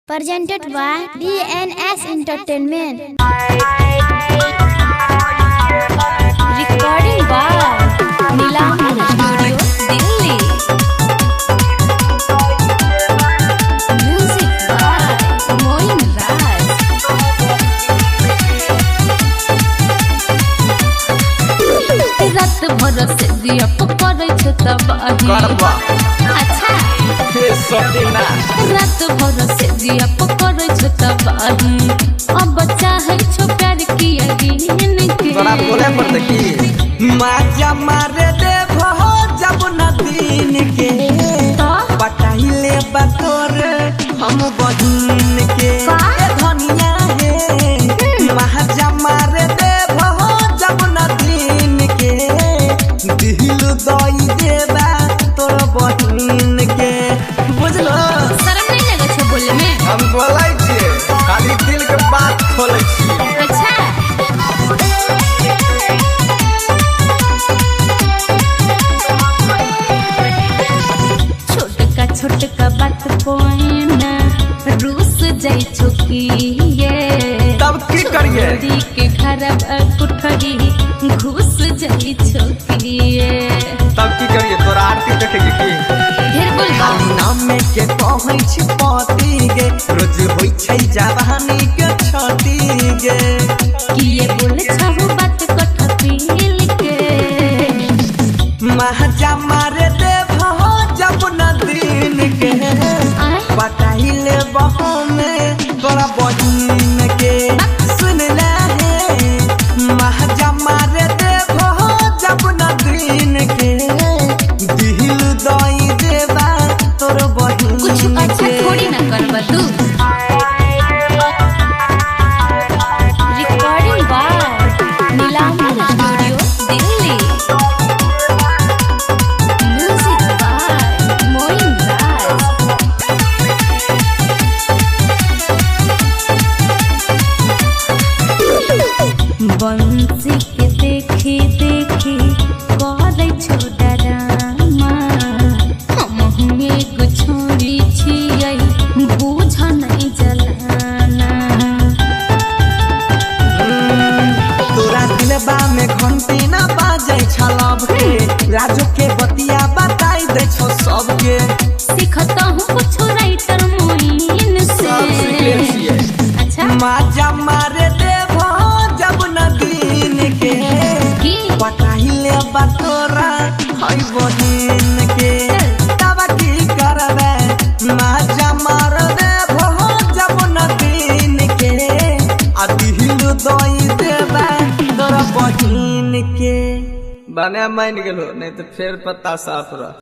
presented by DNS Entertainment. Recording by Nilamani Studio, Delhi. Music by Moin Raj. रात भर से दिया पकड़े छ तबाही। अच्छा रात भर से दिया पकड़े छ तबाही। अब चाहे छो प्यार किया गिन के तोरा बोले पड़ते की माजा मारे दे भो जब न दिन के पटाइले बतोर हम बहिन के धनिया है माजा मारे दे भो जब न दिन के दिल दई देबा तोर बहिन के बुझलो। शर्म नहीं लगे छो बोले में? हम बोलै छियै खाली दिल के बात खोलै छियै। अच्छा छोटका बात पोइना रूस जाई छुकिए तब की करिए दी के घर कुठरी घुस जाई छुकिए तब की करिए तोरा आरती देखेगी की ढेर बोल नाम में के कहै छी पति गे रोज होई छै जवानी के छती गे किए बोले छहु बात कठपिल के महजा मारे दे भो जब न दिन के पटाइले बहो में तोरा बहिन के सुन ले हे महजा मारे दे भो जब न दिन के दिल दई देबा तोर बहिन कुछ अच्छा थोड़ी ना करबा तू। Recording by Nilambar studio Delhi. Music by Moin Raj. बंसी के देखी देखी करे छो डरामा हम हुए गो छोरी छियै बुझ नहीं जलाना। तोरा दिलबा में घंटी ना बाजै छलब के राजू के बतिया बताई दे छो सबके सीखता हूँ कुछ राइटर मोइन से। अच्छा माजा मारे दे भो जब न दिन के पटाइले बतोरा हई बहिन के तब की करबे माजा मार दे भो जब न दिन के आ दिल दई देबे तोरा बहिन के बने मान गेलो नहीं तो फेर पत्ता साफ रह।